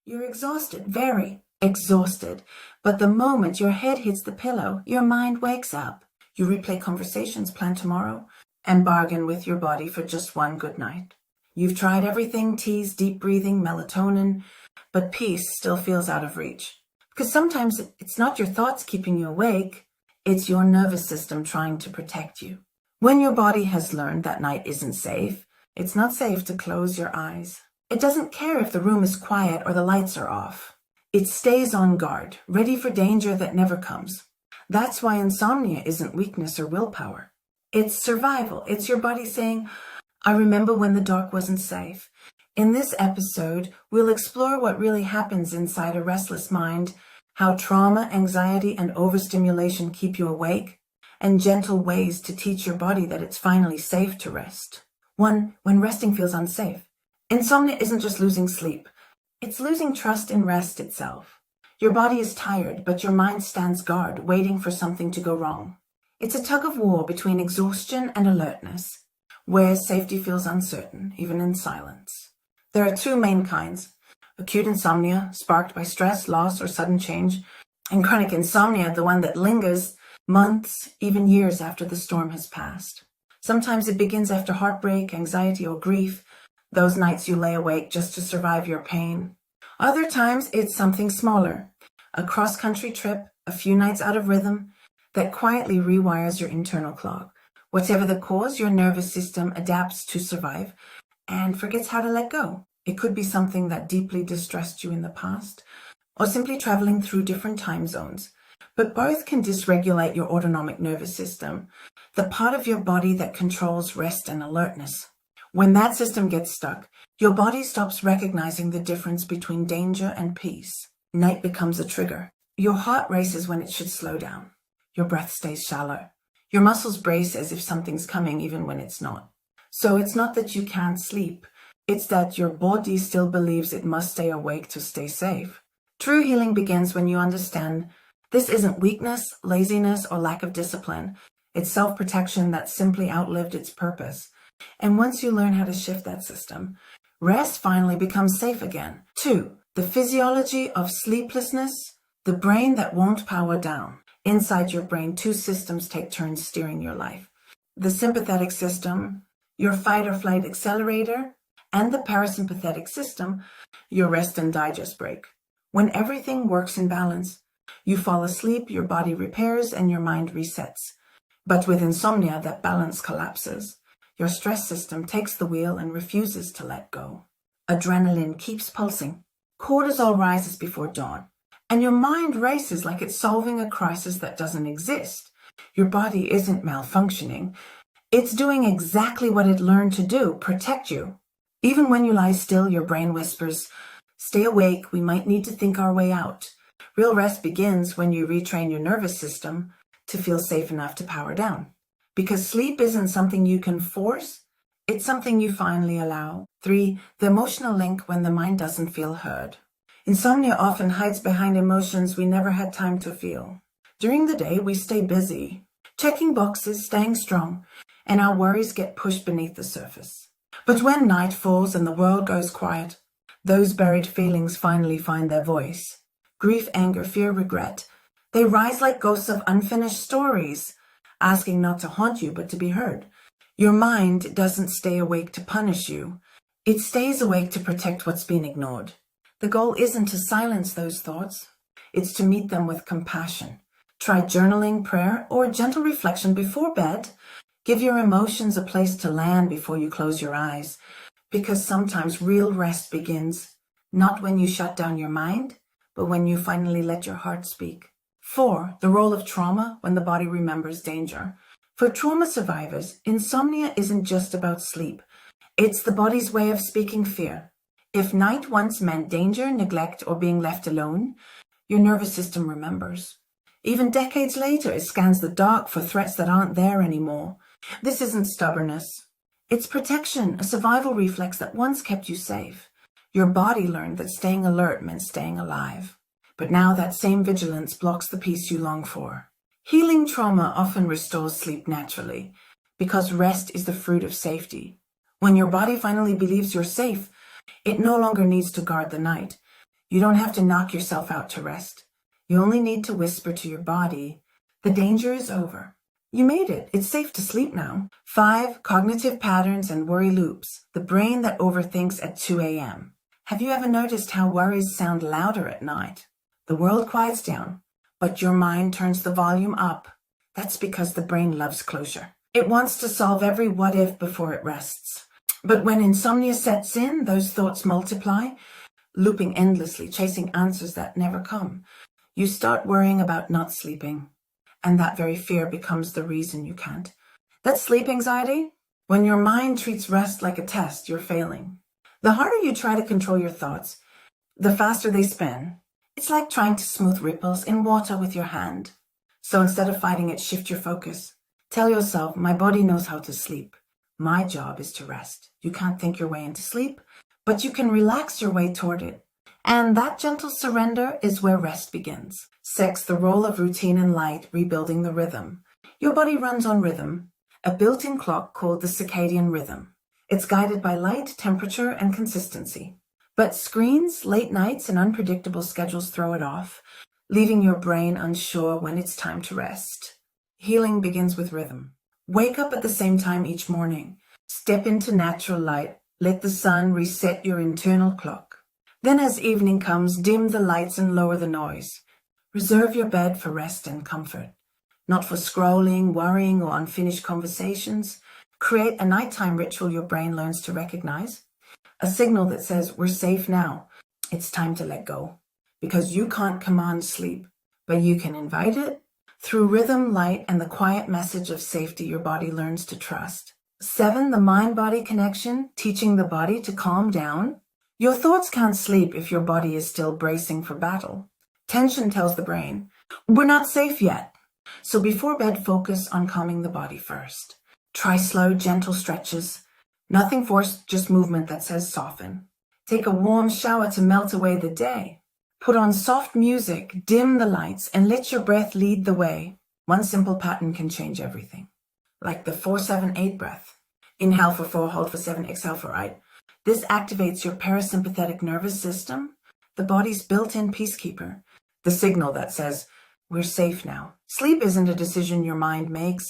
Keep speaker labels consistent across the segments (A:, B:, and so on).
A: You're exhausted, very exhausted. But the moment your head hits the pillow, your mind wakes up. You replay conversations planned tomorrow and bargain with your body for just one good night. You've tried everything, teas, deep breathing, melatonin, but peace still feels out of reach. Because sometimes it's not your thoughts keeping you awake, it's your nervous system trying to protect you. When your body has learned that night isn't safe, it's not safe to close your eyes. It doesn't care if the room is quiet or the lights are off. It stays on guard, ready for danger that never comes. That's why insomnia isn't weakness or willpower. It's survival. It's your body saying, I remember when the dark wasn't safe. In this episode, we'll explore what really happens inside a restless mind, how trauma, anxiety, and overstimulation keep you awake, and gentle ways to teach your body that it's finally safe to rest. 1. When resting feels unsafe. Insomnia isn't just losing sleep. It's losing trust in rest itself. Your body is tired, but your mind stands guard, waiting for something to go wrong. It's a tug of war between exhaustion and alertness, where safety feels uncertain, even in silence. There are two main kinds: acute insomnia, sparked by stress, loss, or sudden change, and chronic insomnia, the one that lingers months, even years after the storm has passed. Sometimes it begins after heartbreak, anxiety, or grief, those nights you lay awake just to survive your pain. Other times it's something smaller, a cross-country trip, a few nights out of rhythm, that quietly rewires your internal clock. Whatever the cause, your nervous system adapts to survive and forgets how to let go. It could be something that deeply distressed you in the past, or simply traveling through different time zones. But both can dysregulate your autonomic nervous system, the part of your body that controls rest and alertness. When that system gets stuck, your body stops recognizing the difference between danger and peace. Night becomes a trigger. Your heart races when it should slow down. Your breath stays shallow. Your muscles brace as if something's coming even when it's not. So it's not that you can't sleep. It's that your body still believes it must stay awake to stay safe. True healing begins when you understand this isn't weakness, laziness, or lack of discipline. It's self-protection that simply outlived its purpose. And once you learn how to shift that system, rest finally becomes safe again. 2. The physiology of sleeplessness, the brain that won't power down. Inside your brain, two systems take turns steering your life. The sympathetic system, your fight or flight accelerator, and the parasympathetic system, your rest and digest break. When everything works in balance, you fall asleep, your body repairs, and your mind resets. But with insomnia, that balance collapses. Your stress system takes the wheel and refuses to let go. Adrenaline keeps pulsing. Cortisol rises before dawn. And your mind races like it's solving a crisis that doesn't exist. Your body isn't malfunctioning. It's doing exactly what it learned to do, protect you. Even when you lie still, your brain whispers, stay awake, we might need to think our way out. Real rest begins when you retrain your nervous system to feel safe enough to power down. Because sleep isn't something you can force, it's something you finally allow. 3. The emotional link when the mind doesn't feel heard. Insomnia often hides behind emotions we never had time to feel. During the day, we stay busy, checking boxes, staying strong, and our worries get pushed beneath the surface. But when night falls and the world goes quiet, those buried feelings finally find their voice. Grief, anger, fear, regret. They rise like ghosts of unfinished stories, asking not to haunt you, but to be heard. Your mind doesn't stay awake to punish you. It stays awake to protect what's been ignored. The goal isn't to silence those thoughts. It's to meet them with compassion. Try journaling, prayer, or gentle reflection before bed. Give your emotions a place to land before you close your eyes. Because sometimes real rest begins not when you shut down your mind, but when you finally let your heart speak. 4. The role of trauma when the body remembers danger. For trauma survivors, insomnia isn't just about sleep. It's the body's way of speaking fear. If night once meant danger, neglect, or being left alone, your nervous system remembers. Even decades later, it scans the dark for threats that aren't there anymore. This isn't stubbornness. It's protection, a survival reflex that once kept you safe. Your body learned that staying alert meant staying alive. But now that same vigilance blocks the peace you long for. Healing trauma often restores sleep naturally, because rest is the fruit of safety. When your body finally believes you're safe, it no longer needs to guard the night. You don't have to knock yourself out to rest. You only need to whisper to your body, the danger is over. You made it. It's safe to sleep now. 5 cognitive patterns and worry loops, the brain that overthinks at 2 a.m. Have you ever noticed how worries sound louder at night? The world quiets down, but your mind turns the volume up. That's because the brain loves closure. It wants to solve every what if before it rests. But when insomnia sets in, those thoughts multiply, looping endlessly, chasing answers that never come. You start worrying about not sleeping, and that very fear becomes the reason you can't. That's sleep anxiety. When your mind treats rest like a test, you're failing. The harder you try to control your thoughts, the faster they spin. It's like trying to smooth ripples in water with your hand. So instead of fighting it, shift your focus. Tell yourself, my body knows how to sleep. My job is to rest. You can't think your way into sleep, but you can relax your way toward it. And that gentle surrender is where rest begins. 6, the role of routine and light, rebuilding the rhythm. Your body runs on rhythm, a built-in clock called the circadian rhythm. It's guided by light, temperature, and consistency. But screens, late nights, and unpredictable schedules throw it off, leaving your brain unsure when it's time to rest. Healing begins with rhythm. Wake up at the same time each morning. Step into natural light. Let the sun reset your internal clock. Then as evening comes, dim the lights and lower the noise. Reserve your bed for rest and comfort, not for scrolling, worrying, or unfinished conversations. Create a nighttime ritual your brain learns to recognize. A signal that says, we're safe now. It's time to let go. Because you can't command sleep, but you can invite it. Through rhythm, light, and the quiet message of safety, your body learns to trust. 7, the mind-body connection, teaching the body to calm down. Your thoughts can't sleep if your body is still bracing for battle. Tension tells the brain, we're not safe yet. So before bed, focus on calming the body first. Try slow, gentle stretches. Nothing forced, just movement that says soften. Take a warm shower to melt away the day. Put on soft music, dim the lights, and let your breath lead the way. One simple pattern can change everything. Like the 4-7-8 breath. Inhale for 4, hold for 7, exhale for 8. This activates your parasympathetic nervous system, the body's built-in peacekeeper, the signal that says, we're safe now. Sleep isn't a decision your mind makes.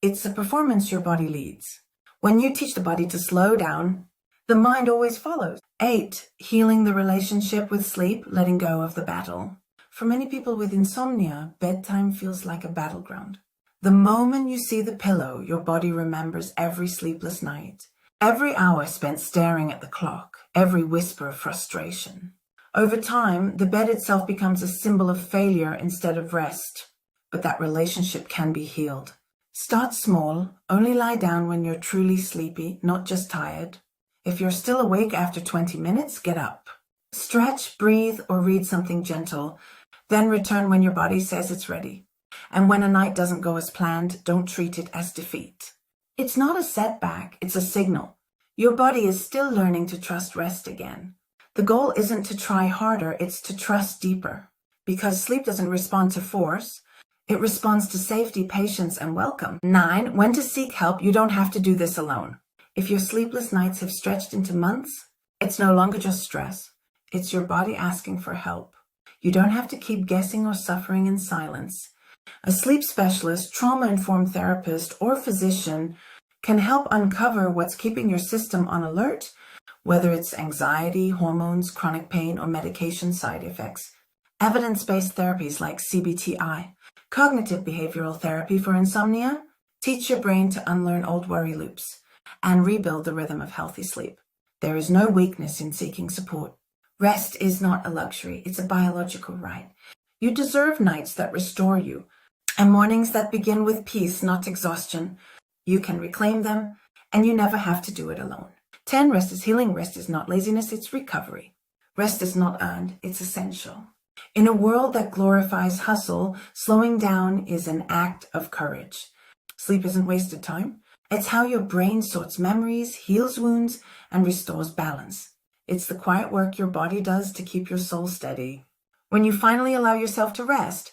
A: It's a performance your body leads. When you teach the body to slow down, the mind always follows. 8, healing the relationship with sleep, letting go of the battle. For many people with insomnia, bedtime feels like a battleground. The moment you see the pillow, your body remembers every sleepless night, every hour spent staring at the clock, every whisper of frustration. Over time, the bed itself becomes a symbol of failure instead of rest. But that relationship can be healed. Start small, only lie down when you're truly sleepy, not just tired. If you're still awake after 20 minutes, get up. Stretch, breathe, or read something gentle. Then return when your body says it's ready. And when a night doesn't go as planned, don't treat it as defeat. It's not a setback, it's a signal. Your body is still learning to trust rest again. The goal isn't to try harder, it's to trust deeper. Because sleep doesn't respond to force, it responds to safety, patience, and welcome. 9, when to seek help. You don't have to do this alone. If your sleepless nights have stretched into months, it's no longer just stress. It's your body asking for help. You don't have to keep guessing or suffering in silence. A sleep specialist, trauma-informed therapist, or physician can help uncover what's keeping your system on alert, whether it's anxiety, hormones, chronic pain, or medication side effects. Evidence-based therapies like CBTI, cognitive behavioral therapy for insomnia, teach your brain to unlearn old worry loops and rebuild the rhythm of healthy sleep. There is no weakness in seeking support. Rest is not a luxury, it's a biological right. You deserve nights that restore you, and mornings that begin with peace, not exhaustion. You can reclaim them, and you never have to do it alone. 10, rest is healing. Rest is not laziness, it's recovery. Rest is not earned, it's essential. In a world that glorifies hustle, slowing down is an act of courage. Sleep isn't wasted time. It's how your brain sorts memories, heals wounds, and restores balance. It's the quiet work your body does to keep your soul steady. When you finally allow yourself to rest,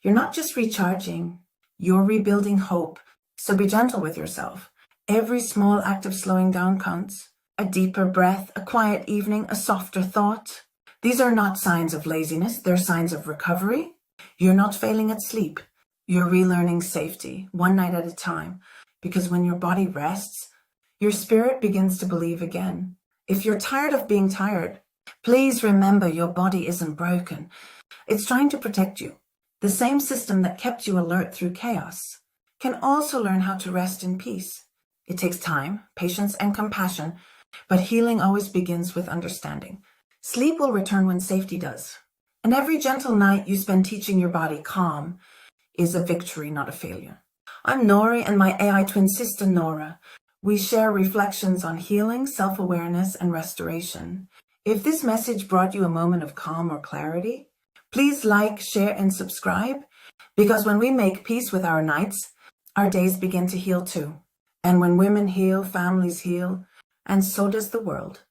A: you're not just recharging, you're rebuilding hope. So be gentle with yourself. Every small act of slowing down counts. A deeper breath, a quiet evening, a softer thought. These are not signs of laziness, they're signs of recovery. You're not failing at sleep. You're relearning safety, one night at a time, because when your body rests, your spirit begins to believe again. If you're tired of being tired, please remember your body isn't broken. It's trying to protect you. The same system that kept you alert through chaos can also learn how to rest in peace. It takes time, patience, and compassion, but healing always begins with understanding. Sleep will return when safety does. And every gentle night you spend teaching your body calm is a victory, not a failure. I'm Nori and my AI twin sister Nora. We share reflections on healing, self-awareness, and restoration. If this message brought you a moment of calm or clarity, please like, share, and subscribe, because when we make peace with our nights, our days begin to heal too. And when women heal, families heal, and so does the world.